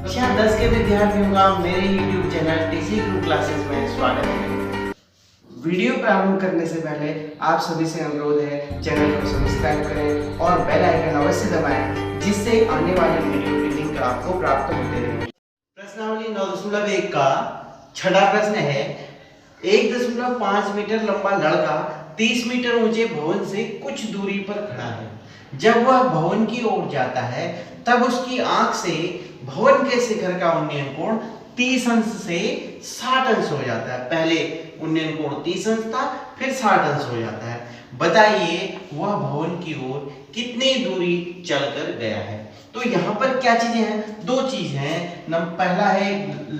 कक्षा 10 के विद्यार्थियों का मेरे YouTube channel TC group classes में स्वागत है। वीडियो प्रारंभ करने से पहले आप सभी से अनुरोध है, चैनल को सब्सक्राइब करें और बेल आइकन अवश्य दबाएं, जिससे आने वाले वीडियो की लिंक आपको प्राप्त होते रहे। प्रश्नावली 9.1 का छठा प्रश्न है, 1.5 मीटर लंबा लड़का 30 मीटर ऊंचे भवन से कुछ दूरी पर खड़ा है। जब वह भवन की ओर जाता है तब उसकी आंख से भवन के शिखर का उन्नयन कोण 30 अंश से 60 अंश हो जाता है। पहले उन्नयन कोण 30 अंश था, फिर 60 अंश हो जाता है। बताइए वह भवन की ओर कितनी दूरी चलकर गया है। तो यहाँ पर क्या चीजें हैं? दो चीज हैं। पहला है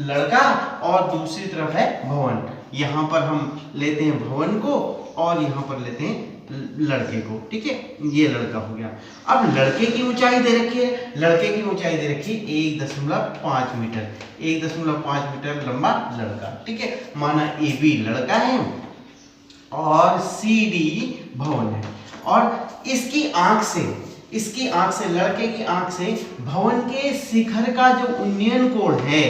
लड़का और दूसरी तरफ है भवन। यहाँ पर हम लेते हैं भवन को और यहाँ पर लेते हैं लड़के को। ठीक है, ये लड़का हो गया। अब लड़के की ऊंचाई दे रखी है, लड़के की ऊंचाई दे रखी है 1.5 मीटर, 1.5 मीटर लंबा लड़का। ठीक है, माना ए बी लड़का है और सी डी भवन है, और इसकी आंख से लड़के की आंख से भवन के शिखर का जो उन्नयन कोण है,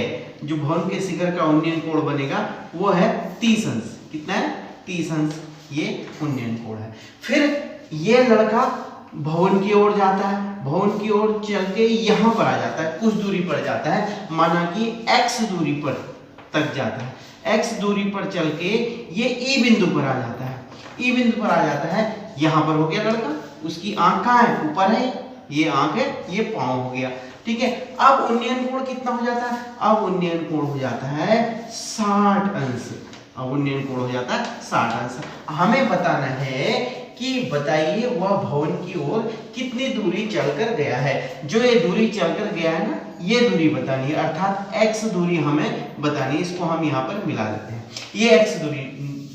जो भवन के शिखर का उन्नयन कोण बनेगा वो है 30 अंश। कितना है? 30 अंश ये उन्नयन कोण है। फिर ये लड़का भवन की ओर जाता है, भवन की ओर चल के यहाँ पर आ जाता है, कुछ दूरी पर जाता है, माना कि x दूरी पर तक जाता है। x दूरी पर चल के ये E बिंदु पर आ जाता है, E बिंदु पर आ जाता है। यहाँ पर हो गया लड़का, उसकी आंख कहाँ है? ऊपर है, ये आंख है, ये पाँव हो गया। ठीक है, अब उन्नयन कोण कितना हो जाता है? अब उन्नयन कोण हो जाता है 60 अंश। अब उन्नयन कोण हो जाता है 60 अंश। हमें बताना है कि बताइए वह भवन की ओर कितनी दूरी चलकर गया है। जो ये दूरी चलकर गया है ना, ये दूरी बतानी है, अर्थात x दूरी हमें बतानी है। इसको हम यहाँ पर मिला देते हैं, ये x दूरी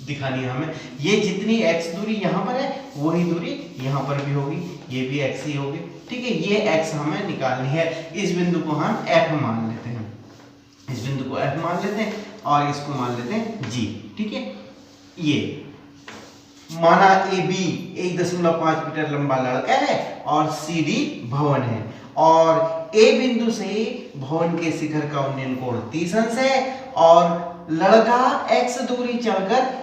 दिखानी है हमें। ये जितनी x दूरी यहाँ पर है वही दूरी यहाँ पर भी होगी, ये भी x ही होगी। ठीक है, ये x हमें निकालनी है। इस बिंदु को हम f मान लेते हैं, इस बिंदु को f मान लेते हैं और इसको मान लेते हैं g। ठीक है, ये माना ए बी 1.5 मीटर लंबा लड़का है और सी डी भवन है, और ए बिंदु से भवन के शिखर का उन्नयन कोण 30 अंश है, और लड़का x दूरी चलकर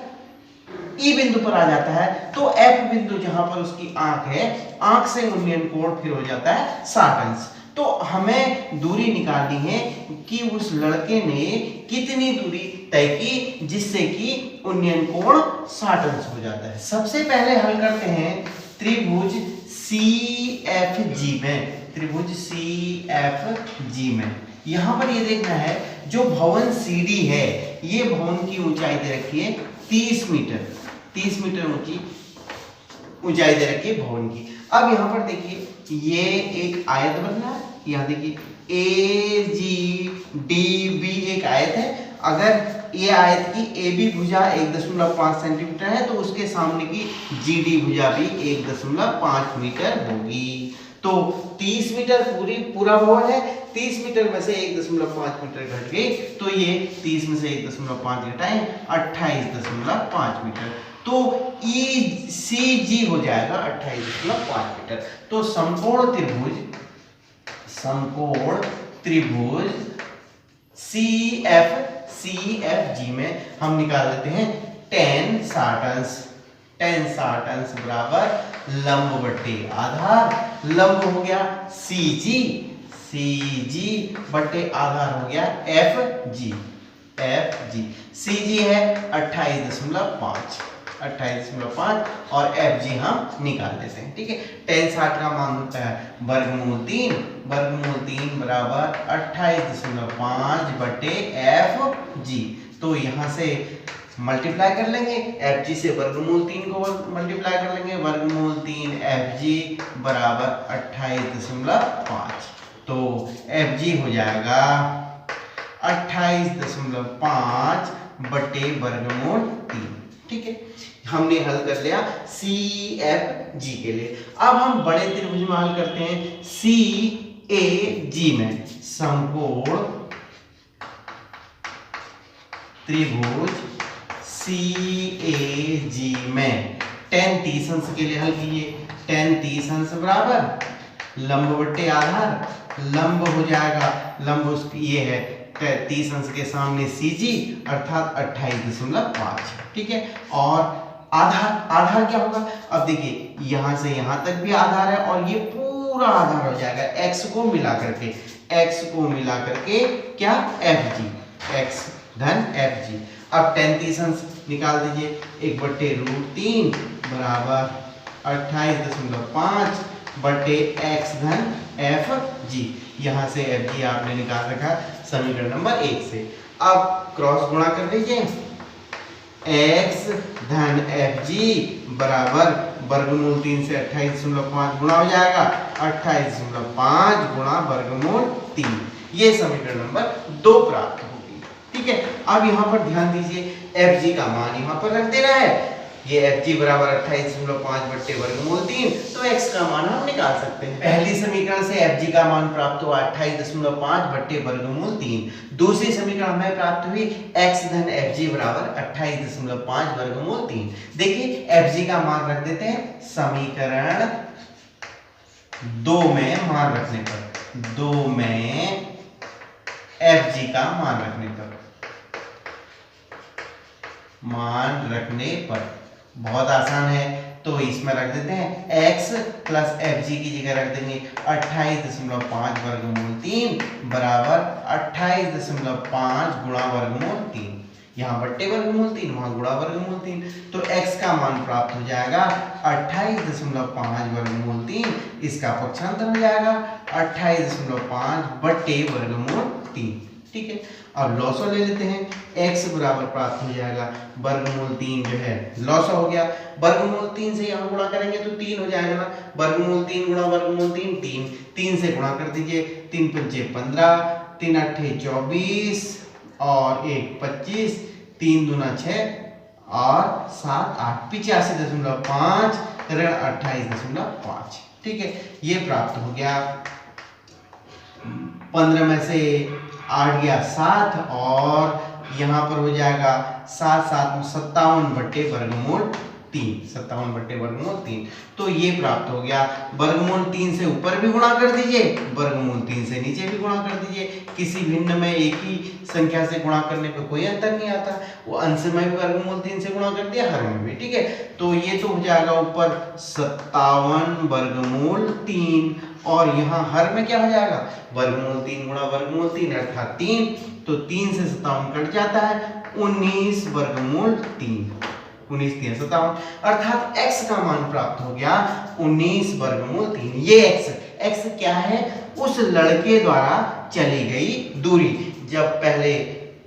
ई बिंदु पर आ जाता है। तो एफ बिंदु जहां पर उसकी आंख है, आंख से उन्नयन कोण फिर हो जाता है 60 अंश। तो हमें दूरी निकालनी है कि उस लड़के ने कितनी दूरी तय की जिससे कि उन्नयन कोण 60 अंश हो जाता है। सबसे पहले हल करते हैं त्रिभुज CFG में, त्रिभुज CFG में। यहां पर ये देखना है, जो भवन CD है, ये भवन की ऊंचाई दे रखी है 30 मीटर, 30 मीटर ऊंचाई दे रखी है भवन की। अब यहाँ पर देखिए, ये एक आयत बन रहा है। यहाँ देखिए AGDB एक आयत है। अगर ये आयत की AB भुजा 1.5 सेंटीमीटर है तो उसके सामने की GD भुजा भी 1.5 मीटर होगी। तो 30 मीटर पूरा भवन है, 30 मीटर में से 1.5 मीटर घट गई, तो ये 30 में से 1.5 घटाएं 28.5 मीटर। तो ECG हो जाएगा 28.5 मीटर। तो समकोण त्रिभुज CFG में हम निकाल लेते हैं tan 60 अंश। tan 60 अंश बराबर लंब बट्टे आधार, लंब हो गया CG बट्टे आधार हो गया FG। CG है 28.5 और FG हम निकाल देते हैं। ठीक है, tan 60 का मान होता है वर्गमूल 3 बराबर 28.5 बटे FG। तो यहाँ से मल्टीप्लाई कर लेंगे, FG से वर्गमूल 3 को मल्टीप्लाई कर लेंगे, वर्गमूल 3 FG बराबर 28.5। तो FG हो जाएगा 28.5 बटे वर्गमूल 3। ठीक है, हमने हल कर लिया CFG के लिए। अब हम बड़े त्रिभुज में हल करते हैं CAG में। समकोण त्रिभुज CAG में tan 30 अंश के लिए हल कीजिए। tan 30 अंश बराबर लंब बट्टे आधार, लंब हो जाएगा, लंब ये है 30 अंश के सामने CG अर्थात 28.5, ठीक है। और आधार क्या होगा, अब देखिए यहां से यहां तक भी आधार है और ये पूरा आधार हो जाएगा x को मिला करके क्या FG, x धन FG। अब 30 अंश निकाल दीजिए, 1/√3 बराबर 28.5 बटे x धन FG। यहां से FG आपने निकाल रखा समीकरण नंबर 1 से। अब क्रॉस गुणा कर दीजिए, x धन FG बराबर वर्गमूल 3 से 28.5 गुणा हो जाएगा 28.5 गुणा वर्गमूल 3। ये समीकरण नंबर 2 प्राप्त होगी, ठीक है। अब यहाँ पर ध्यान दीजिए, FG का मान यहाँ पर रख देना है, ये FG बराबर 28.5 बट्टे वर्गमूल 3, तो x का मान हम निकाल सकते हैं। पहली समीकरण से FG का मान प्राप्त हुआ 28.5 बट्टे वर्गमूल 3। दूसरी समीकरण हमें प्राप्त हुई x धन FG बराबर 28.5 वर्गमूल 3। देखिए FG का मान रख देते हैं समीकरण 2 में, मान रखने पर 2 में FG का मान रखने पर बहुत आसान है, तो इसमें रख देते हैं x प्लस FG की जगह रख देंगे 28.5 वर्गमूल 3 बराबर 28.5 गुणा वर्गमूल 3। यहाँ बट्टे वर्गमूल 3, वहां गुणा वर्गमूल 3, तो x का मान प्राप्त हो जाएगा 28.5 वर्गमूल 3, इसका पक्षांतर हो जाएगा 28.5 बट्टे वर्गमूल 3, ठीक है। अब लॉसो ले लेते हैं, x बराबर प्राप्त हो जाएगा वर्गमूल 3 जो है लॉसो हो गया, वर्गमूल 3 से यहाँ गुणा करेंगे तो 3 हो जाएगा ना, वर्गमूल 3 गुणा वर्गमूल 3, 3 से गुणा कर दीजिए, 3 पंचे 15, 3 अट्ठे 24 और 1 25, 3 दूना 6 और 7 8, 85.5 ऋण 28.5, ठीक है। ये प्राप्त हो गया, 15 में से 8 गया 7 और यहाँ पर हो जाएगा 7 7 57 बट्टे वर्गमूल 3, 57 बट्टे वर्गमूल 3, तो ये प्राप्त हो गया। वर्गमूल 3 से ऊपर भी गुणा कर दीजिए, वर्गमूल 3 से नीचे भी गुणा कर दीजिए, किसी भिन्न में एक ही संख्या से गुणा करने पे कोई अंतर नहीं आता, वो अंश में भी वर्गमूल 3 से गुणा कर दिया, हर में भी, ठीक है। तो ये तो हो जाएगा ऊपर 57 वर्गमूल 3 और यहाँ हर में क्या हो जाएगा वर्गमूल 3 गुणा वर्गमूल 3 अर्थात 3, तो 3 से 57 कट जाता है, 19 वर्गमूल 3, 19 3 57 अर्थात x का मान प्राप्त हो गया 19 वर्गमूल 3। ये x क्या है, उस लड़के द्वारा चली गई दूरी, जब पहले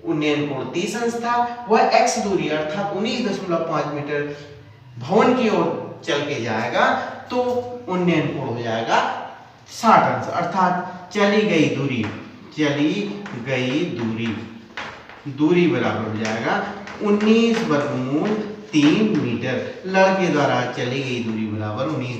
उन्नयन कोण 30 अंश था, वह x दूरी अर्थात 19.5 मीटर भवन की ओर चल के जाएगा तो उन्नयन कोण हो जाएगा 60 अंश अर्थात चली गई दूरी बराबर हो जाएगा 19 वर्गमूल 3 मीटर। लड़के द्वारा चली गई दूरी बराबर 19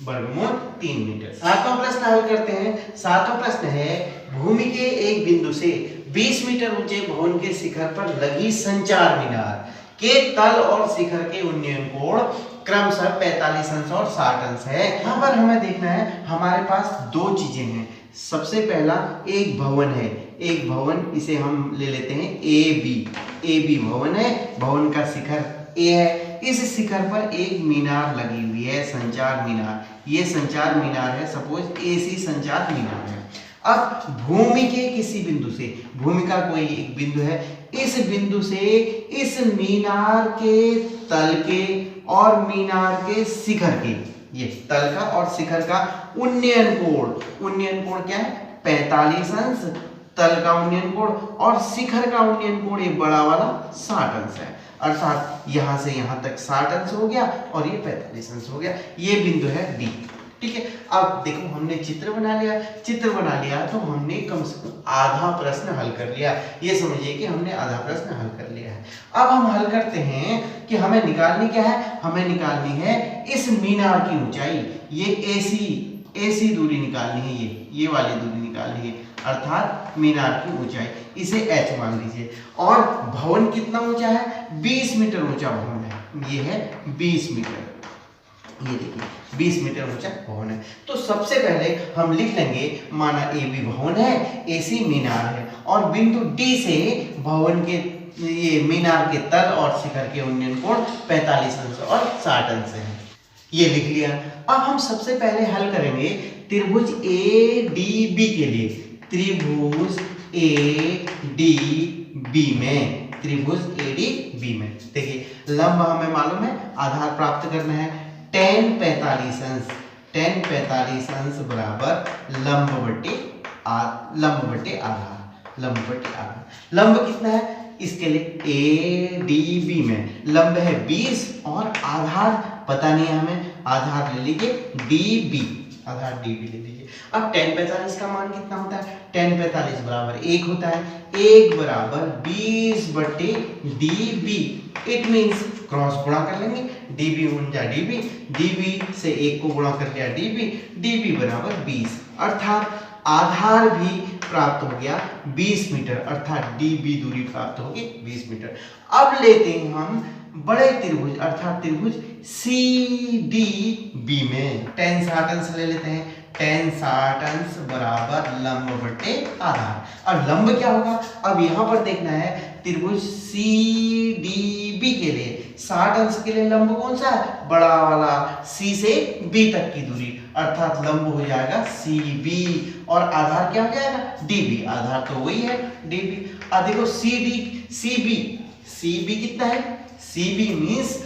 वर्गमूल 3 मीटर। सातवां प्रश्न हल करते हैं। सातवां प्रश्न है, भूमि के एक बिंदु से 20 मीटर ऊंचे भवन के शिखर पर लगी संचार मीनार के तल और शिखर के उन्नयन कोण क्रमशः 45 अंश और 60 अंश है। यहाँ पर हमें देखना है, हमारे पास दो चीजें हैं। सबसे पहला एक भवन है, एक भवन, इसे हम ले लेते हैं ए बी भवन है, भवन का शिखर ए है, इस शिखर पर एक मीनार लगी हुई है, संचार मीनार। ये संचार मीनार है, सपोज एसी संचार मीनार है। अब भूमि के किसी बिंदु से, भूमि का कोई एक बिंदु है, इस बिंदु से इस मीनार के तल के और मीनार के शिखर के, ये तल का और शिखर का उन्नयन कोण क्या है 45 अंश, तल का उन्नयन कोण और शिखर का उन्नयन कोण एक बड़ा वाला 60 अंश है, अर्थात यहां से यहां तक 60 अंश हो गया और ये 45 अंश हो गया। ये बिंदु है डी, ठीक है। अब देखो हमने चित्र बना लिया तो हमने कम से कम आधा प्रश्न हल कर लिया। ये समझिए कि हमने आधा प्रश्न हल कर लिया है। अब हम हल करते हैं कि हमें निकालनी क्या है, हमें निकालनी है इस मीनार की ऊंचाई। ये एसी दूरी निकालनी है, ये वाली दूरी निकालनी है, अर्थात मीनार की ऊंचाई, इसे h मान लीजिए। और भवन कितना ऊंचा है, 20 मीटर ऊंचा भवन है, ये है 20 मीटर, ये देखिए 20 मीटर ऊंचा भवन है। तो सबसे पहले हम लिख लेंगे, माना ए बी भवन है, ए सी मीनार है, और बिंदु डी से भवन के ये मीनार के तल और शिखर के उन्नयन कोण 45 अंश और 60 अंश है। ये लिख लिया। अब हम सबसे पहले हल करेंगे त्रिभुज ए डी बी के लिए। त्रिभुज ए डी बी में, त्रिभुज ए डी बी में देखिए लंब हमें मालूम है, आधार प्राप्त करना है tan 45 अंश, tan 45 अंश बराबर लंब बटे आधार, लंब बटे आधार। लंब कितना है इसके लिए ए डी बी में लंब है 20 और आधार पता नहीं है हमें, आधार ले लीजिए डी बी, आधार डी बी ले लीजिए। अब tan 45 का मान कितना होता है, tan 45 बराबर 1 होता है, 1 बराबर 20 बटे D B. It means cross गुणा कर लेंगे, डी बी उनजा डी बी, डी बी से 1 को गुणा कर लिया डी बी बराबर 20, अर्थात आधार भी प्राप्त हो गया 20 मीटर, अर्थात डी बी दूरी प्राप्त होगी 20 मीटर। अब लेते हैं हम बड़े त्रिभुज अर्थात त्रिभुज सी डी बी में tan 60 अंश ले लेते हैं, tan 60 अंश बराबर लंब बटे आधार। अब लंब क्या होगा, अब यहाँ पर देखना है त्रिभुज सी डी बी के लिए 60 अंश के लिए लंब कौन सा है, बड़ा वाला सी से बी तक की दूरी, अर्थात लंब हो जाएगा सी बी और आधार क्या हो जाएगा डी बी, आधार तो वही है डी बी। अब देखो सी बी कितना है, सी बी मीन्स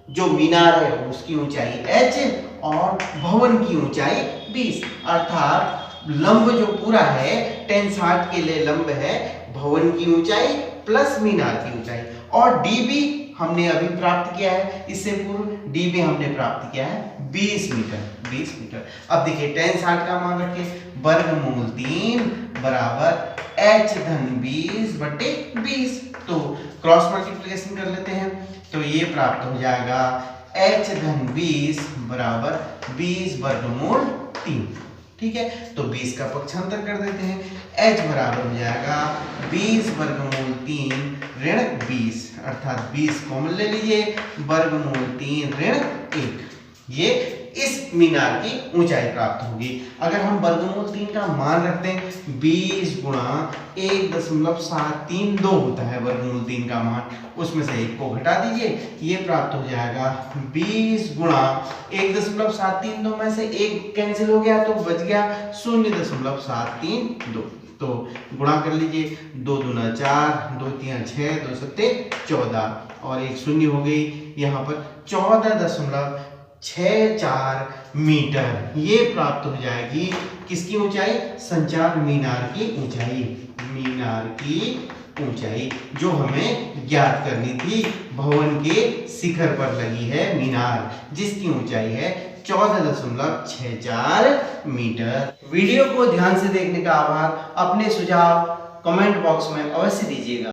जो मीनार है उसकी ऊंचाई h और भवन की ऊंचाई 20, अर्थात लंब जो पूरा है tan 60 के लिए लंब है भवन की ऊंचाई प्लस मीनार की ऊंचाई, और db हमने अभी प्राप्त किया है, इससे पूर्व db हमने प्राप्त किया है 20 मीटर। अब देखिए tan 60 का मान रखिए, वर्गमूल 3 बराबर h धन 20 बटे 20, तो क्रॉस मल्टीप्लिकेशन कर लेते हैं तो ये प्राप्त हो जाएगा h धन 20 बराबर 20 वर्गमूल 3, ठीक है। तो 20 का पक्षांतर कर देते हैं, h बराबर हो जाएगा 20 वर्गमूल 3 ऋण 20, अर्थात 20 कॉमन ले लीजिए, वर्गमूल 3 ऋण 1, ये इस मीनार की ऊंचाई प्राप्त होगी। अगर हम वर्गमूल 3 का मान रखते हैं 20 गुणा 1.732 होता है वर्गमूल 3 का मान, उसमें से 1 को घटा दीजिए, ये प्राप्त हो जाएगा 20 गुणा 1.732 में से 1 कैंसिल हो गया तो बच गया 0.732, तो गुणा कर लीजिए, 2 दूना 4, 2 तीन 6, 2 सत्ते 14 और 1 शून्य हो गई, यहाँ पर 14.64 मीटर ये प्राप्त हो जाएगी। किसकी ऊंचाई, संचार मीनार की ऊंचाई, मीनार की ऊंचाई जो हमें ज्ञात करनी थी। भवन के शिखर पर लगी है मीनार जिसकी ऊंचाई है 14.64 मीटर। वीडियो को ध्यान से देखने का आभार। अपने सुझाव कमेंट बॉक्स में अवश्य दीजिएगा।